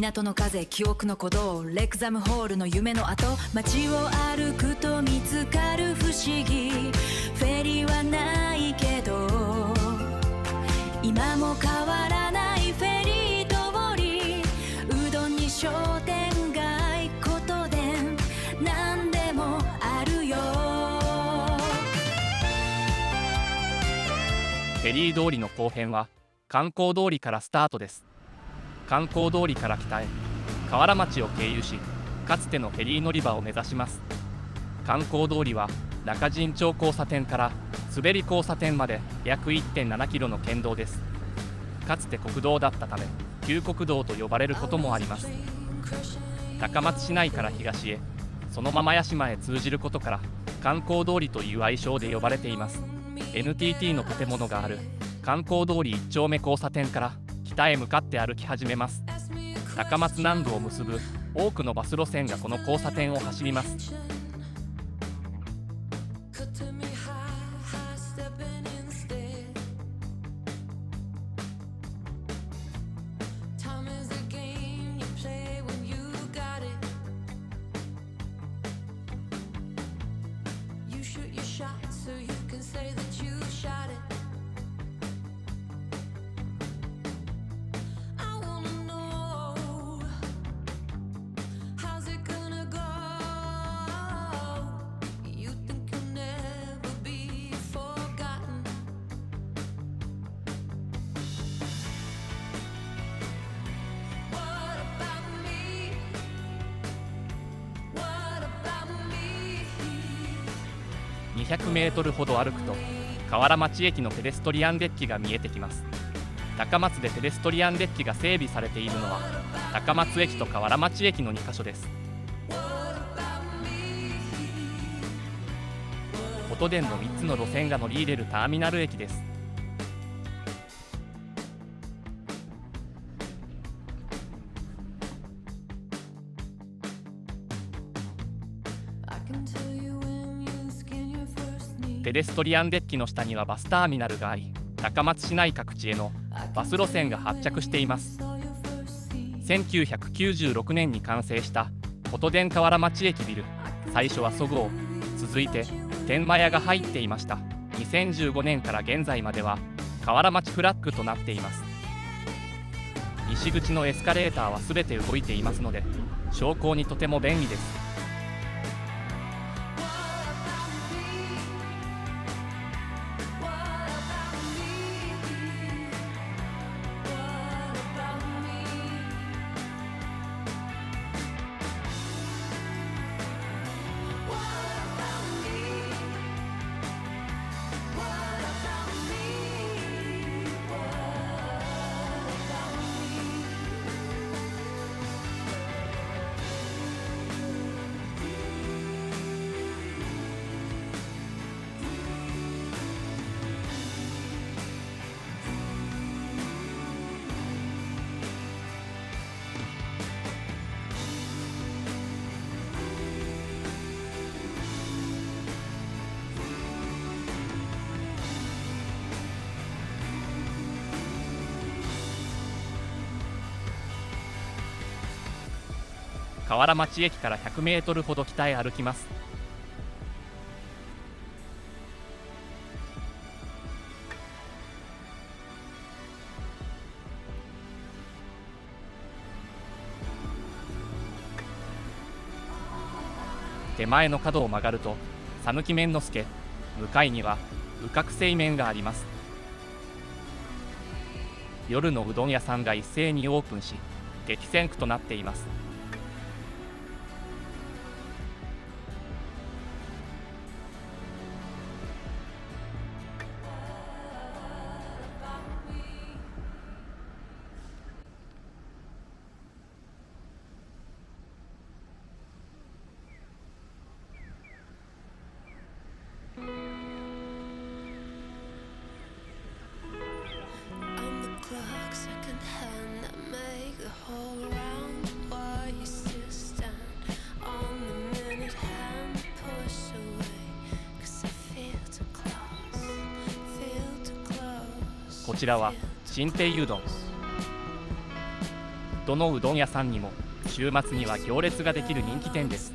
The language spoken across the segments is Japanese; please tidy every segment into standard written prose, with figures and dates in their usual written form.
港の風、記憶の鼓動、レクザムホールの夢の後、街を歩くと見つかる不思議。フェリーはないけど今も変わらないフェリー通り、うどんに商店街、ことで何でもあるよ。フェリー通りの後編は観光通りからスタートです。観光通りから北へ河原町を経由し、かつてのフェリー乗り場を目指します。観光通りは中陣町交差点から滑り交差点まで約 1.7 キロの県道です。かつて国道だったため旧国道と呼ばれることもあります。高松市内から東へ、そのまま屋島へ通じることから観光通りという愛称で呼ばれています。 NTT の建物がある観光通り1丁目交差点から北へ向かって歩き始めます。高松南部を結ぶ多くのバス路線がこの交差点を走ります。200メートルほど歩くと河原町駅のペデストリアンデッキが見えてきます。高松でペデストリアンデッキが整備されているのは高松駅と河原町駅の2カ所です。琴電の3つの路線が乗り入れるターミナル駅です。ペデストリアンデッキの下にはバスターミナルがあり、高松市内各地へのバス路線が発着しています。1996年に完成した琴電河原町駅ビル、最初はそごう、続いて天満屋が入っていました。2015年から現在までは河原町フラッグとなっています。西口のエスカレーターはすべて動いていますので昇降にとても便利です。河原町駅から100メートルほど北へ歩きます。手前の角を曲がると讃岐麺之助、向かいには宇角製麺があります。夜のうどん屋さんが一斉にオープンし激戦区となっています。こちらは新亭うどん。どのうどん屋さんにも週末には行列ができる人気店です。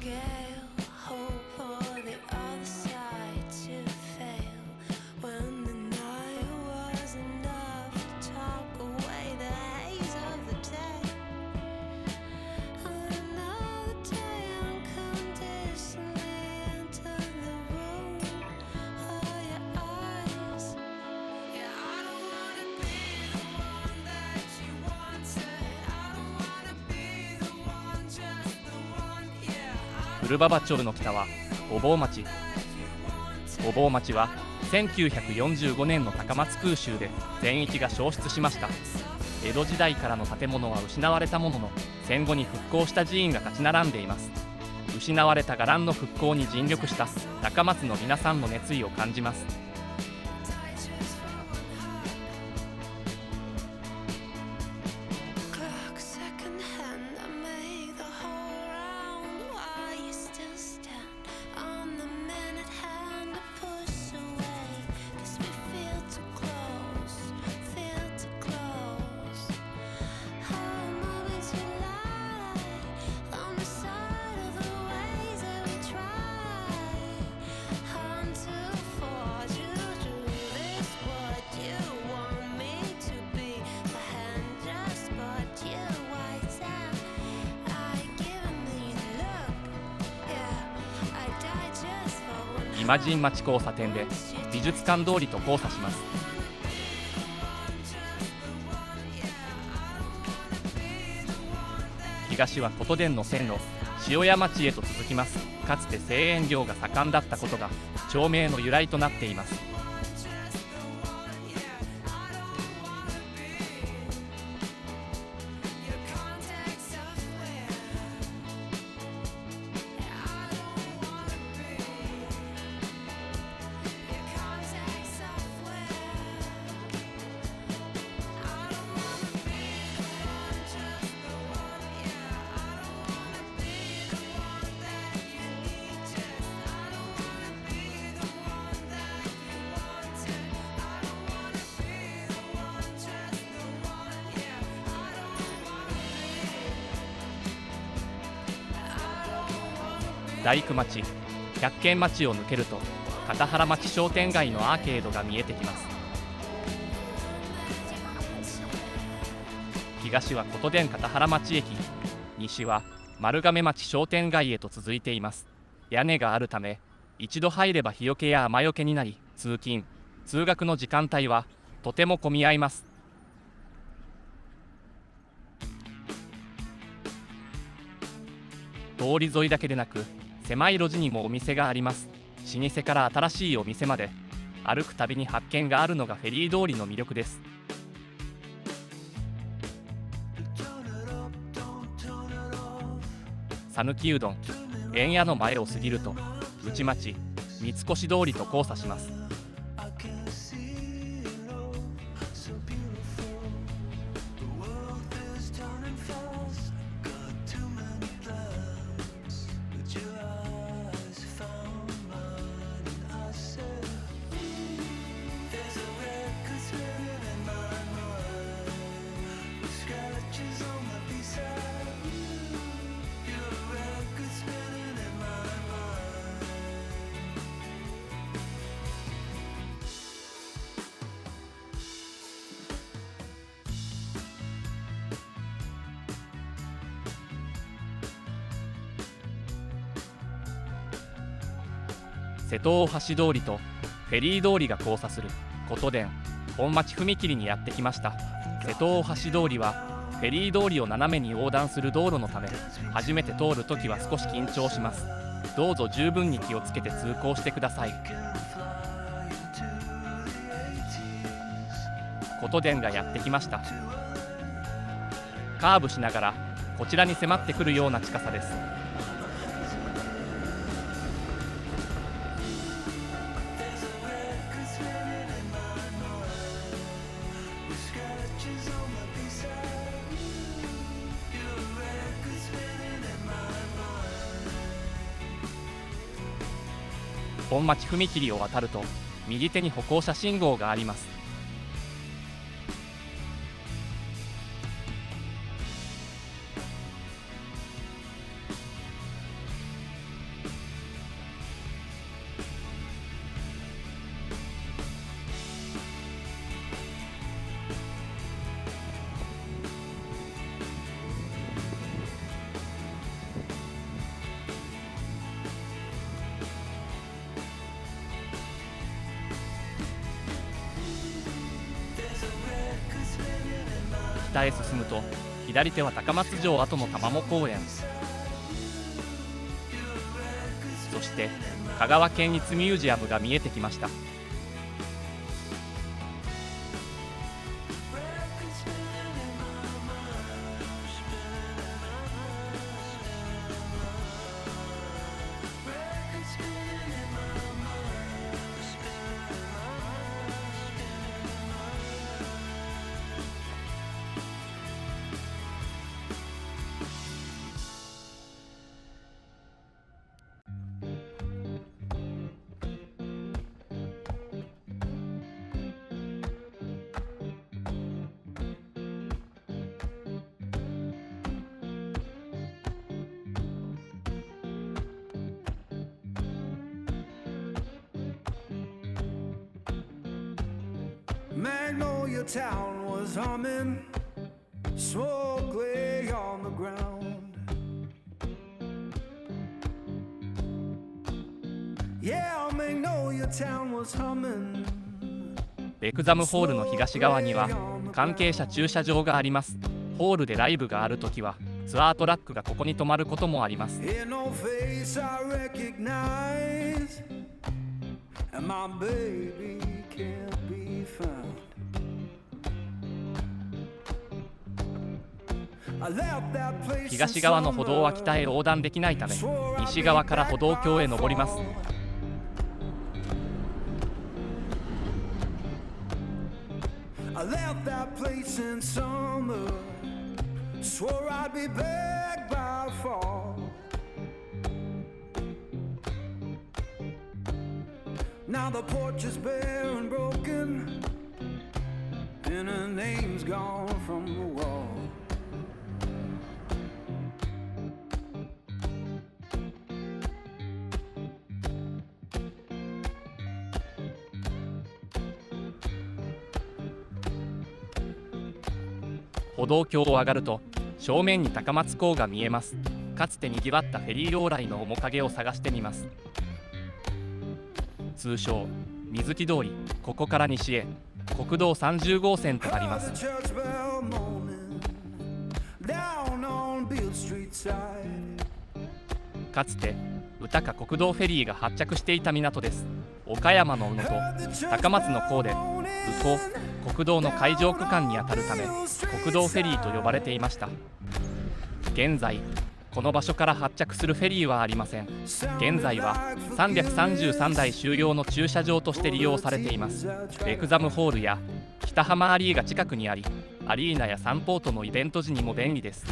古馬場町の北は御坊町。御坊町は1945年の高松空襲で全域が焼失しました。江戸時代からの建物は失われたものの、戦後に復興した寺院が立ち並んでいます。失われた伽藍の復興に尽力した高松の皆さんの熱意を感じます。イマジン町交差点で美術館通りと交差します。東は琴電の線路塩屋町へと続きます。かつて製塩業が盛んだったことが町名の由来となっています。大工町百軒町を抜けると片原町商店街のアーケードが見えてきます。東は琴電片原町駅、西は丸亀町商店街へと続いています。屋根があるため一度入れば日よけや雨よけになり、通勤通学の時間帯はとても混み合います。通り沿いだけでなく狭い路地にもお店があります。老舗から新しいお店まで歩くたびに発見があるのがフェリー通りの魅力です。讃岐うどん縁屋の前を過ぎると内町三越通りと交差します。瀬戸大橋通りとフェリー通りが交差する琴電本町踏切にやってきました。瀬戸大橋通りはフェリー通りを斜めに横断する道路のため、初めて通るときは少し緊張します。どうぞ十分に気をつけて通行してください。琴電がやってきました。カーブしながらこちらに迫ってくるような近さです。本町踏切を渡ると右手に歩行者信号があります。北へ進むと、左手は高松城跡の玉藻公園、そして香川県立ミュージアムが見えてきました。Magnolia town was humming, smoke lay on the ground. Yeah, Magnolia town was humming. レクザムホールの東側には関係者駐車場があります。ホールでライブがあるときはツアートラックがここに止まることもあります。In no face I recognize, and my baby can't be found. I left that place in 東側の歩道は北へ横断できないため、西側から歩道橋へ登ります。I left that place in summer, swore I'd be back by fall. Now the porch is bare and broken, and her name's gone from the wall. 歩道橋を上がると正面に高松港が見えます。かつてにぎわったフェリー往来の面影を探してみます。通称水木通り、ここから西へ国道30号線となります。かつて宇高国道フェリーが発着していた港です。岡山の宇野と高松の港で宇港国道の海上区間にあたるため国道フェリーと呼ばれていました。現在この場所から発着するフェリーはありません。現在は333台収容の駐車場として利用されています。レクザムホールや北浜アリーが近くにあり、アリーナやサンポートのイベント時にも便利です。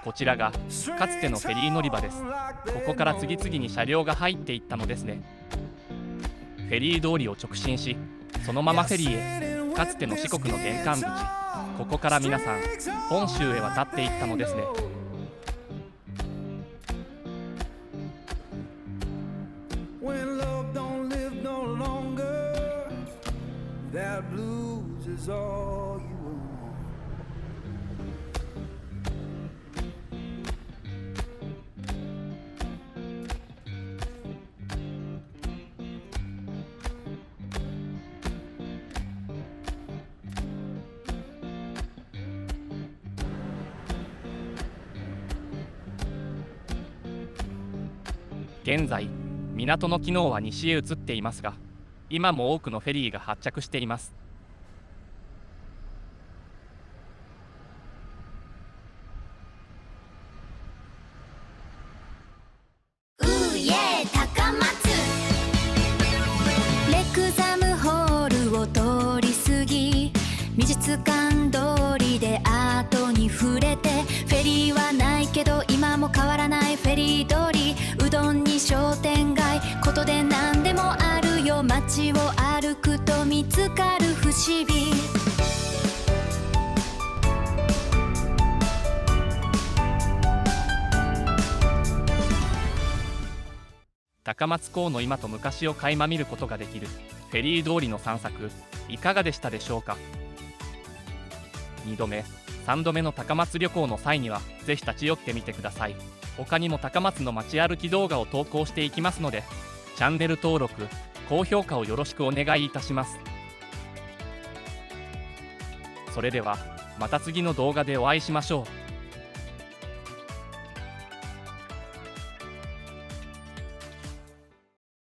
こちらがかつてのフェリー乗り場です。ここから次々に車両が入っていったのですね。フェリー通りを直進し、そのままフェリーへ、かつての四国の玄関口、ここから皆さん本州へ渡っていったのですね。現在、港の機能は西へ移っていますが、今も多くのフェリーが発着しています。高松レクザムホールを通り過ぎ、美術館通りでアートに触れて、フェリーはないけど今も変わらないフェリー通り、うどんに商店街、ことで何でもあるよ。街を歩くと見つかる不思議。高松港の今と昔を垣間見ることができるフェリー通りの散策、いかがでしたでしょうか。2度目、3度目の高松旅行の際にはぜひ立ち寄ってみてください。他にも高松の街歩き動画を投稿していきますので、チャンネル登録、高評価をよろしくお願いいたします。それではまた次の動画でお会いしましょう。